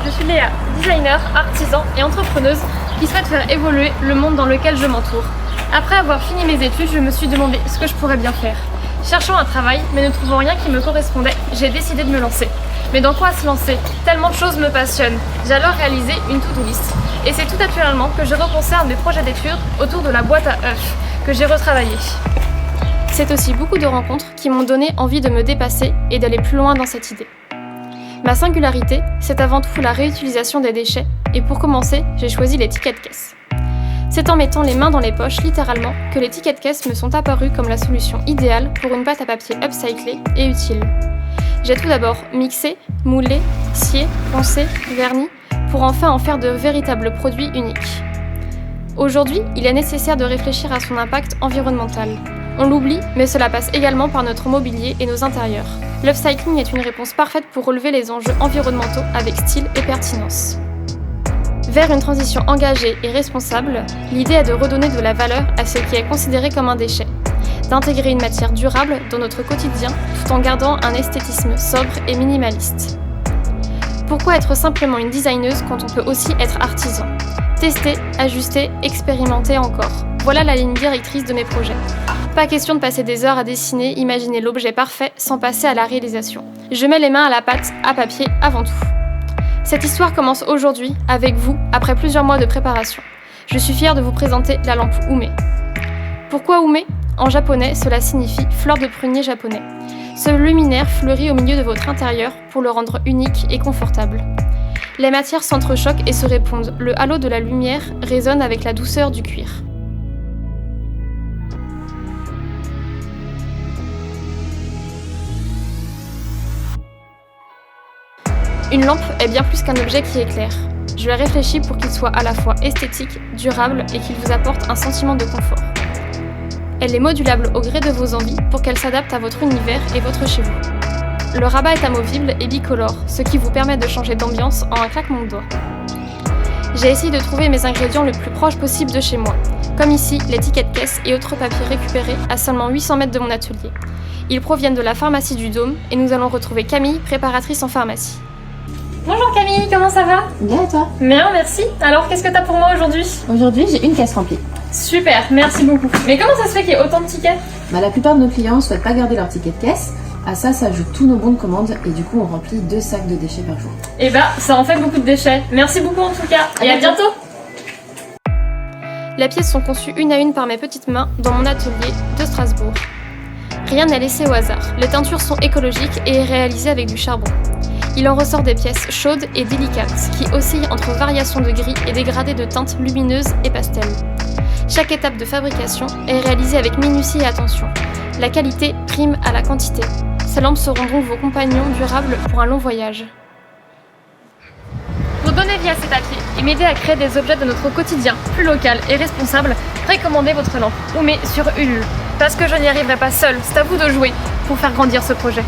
je suis Léa, designer, artisan et entrepreneuse qui souhaite faire évoluer le monde dans lequel je m'entoure. Après avoir fini mes études, je me suis demandé ce que je pourrais bien faire. Cherchant un travail, mais ne trouvant rien qui me correspondait, j'ai décidé de me lancer. Mais dans quoi se lancer? Tellement de choses me passionnent. J'ai alors réalisé une to-do list. Et c'est tout naturellement que je repensais à mes projets d'études autour de la boîte à œufs, que j'ai retravaillé. C'est aussi beaucoup de rencontres qui m'ont donné envie de me dépasser et d'aller plus loin dans cette idée. Ma singularité, c'est avant tout la réutilisation des déchets, et pour commencer, j'ai choisi les tickets de caisse. C'est en mettant les mains dans les poches, littéralement, que les tickets de caisse me sont apparus comme la solution idéale pour une pâte à papier upcyclée et utile. J'ai tout d'abord mixé, moulé, scié, poncé, verni, pour enfin en faire de véritables produits uniques. Aujourd'hui, il est nécessaire de réfléchir à son impact environnemental. On l'oublie, mais cela passe également par notre mobilier et nos intérieurs. L'upcycling est une réponse parfaite pour relever les enjeux environnementaux avec style et pertinence. Vers une transition engagée et responsable, l'idée est de redonner de la valeur à ce qui est considéré comme un déchet, d'intégrer une matière durable dans notre quotidien tout en gardant un esthétisme sobre et minimaliste. Pourquoi être simplement une designeuse quand on peut aussi être artisan? Tester, ajuster, expérimenter encore. Voilà la ligne directrice de mes projets. Pas question de passer des heures à dessiner, imaginer l'objet parfait sans passer à la réalisation. Je mets les mains à la pâte, à papier avant tout. Cette histoire commence aujourd'hui, avec vous, après plusieurs mois de préparation. Je suis fière de vous présenter la lampe Ume. Pourquoi Ume? En japonais, cela signifie fleur de prunier japonais. Ce luminaire fleurit au milieu de votre intérieur pour le rendre unique et confortable. Les matières s'entrechoquent et se répondent. Le halo de la lumière résonne avec la douceur du cuir. Une lampe est bien plus qu'un objet qui éclaire. Je l'ai réfléchi pour qu'il soit à la fois esthétique, durable et qu'il vous apporte un sentiment de confort. Elle est modulable au gré de vos envies pour qu'elle s'adapte à votre univers et votre chez vous. Le rabat est amovible et bicolore, ce qui vous permet de changer d'ambiance en un claquement de doigts. J'ai essayé de trouver mes ingrédients le plus proche possible de chez moi, comme ici les tickets de caisse et autres papiers récupérés à seulement 800 mètres de mon atelier. Ils proviennent de la pharmacie du Dôme et nous allons retrouver Camille, préparatrice en pharmacie. Bonjour Camille, comment ça va? Bien et toi? Bien, merci. Alors qu'est-ce que t'as pour moi aujourd'hui? Aujourd'hui, j'ai une caisse remplie. Super, merci beaucoup. Mais comment ça se fait qu'il y ait autant de tickets? La plupart de nos clients ne souhaitent pas garder leur ticket de caisse. À ça s'ajoutent tous nos bons de commande et du coup, on remplit 2 sacs de déchets par jour. Eh ben, ça en fait beaucoup de déchets. Merci beaucoup en tout cas. Et à bientôt. Les pièces sont conçues une à une par mes petites mains dans mon atelier de Strasbourg. Rien n'est laissé au hasard. Les teintures sont écologiques et réalisées avec du charbon. Il en ressort des pièces chaudes et délicates qui oscillent entre variations de gris et dégradés de teintes lumineuses et pastel. Chaque étape de fabrication est réalisée avec minutie et attention. La qualité prime à la quantité. Ces lampes seront donc vos compagnons durables pour un long voyage. Pour donner vie à ces papiers et m'aider à créer des objets de notre quotidien plus local et responsable, précommandez votre lampe Ume sur Ulule. Parce que je n'y arriverai pas seule, c'est à vous de jouer pour faire grandir ce projet.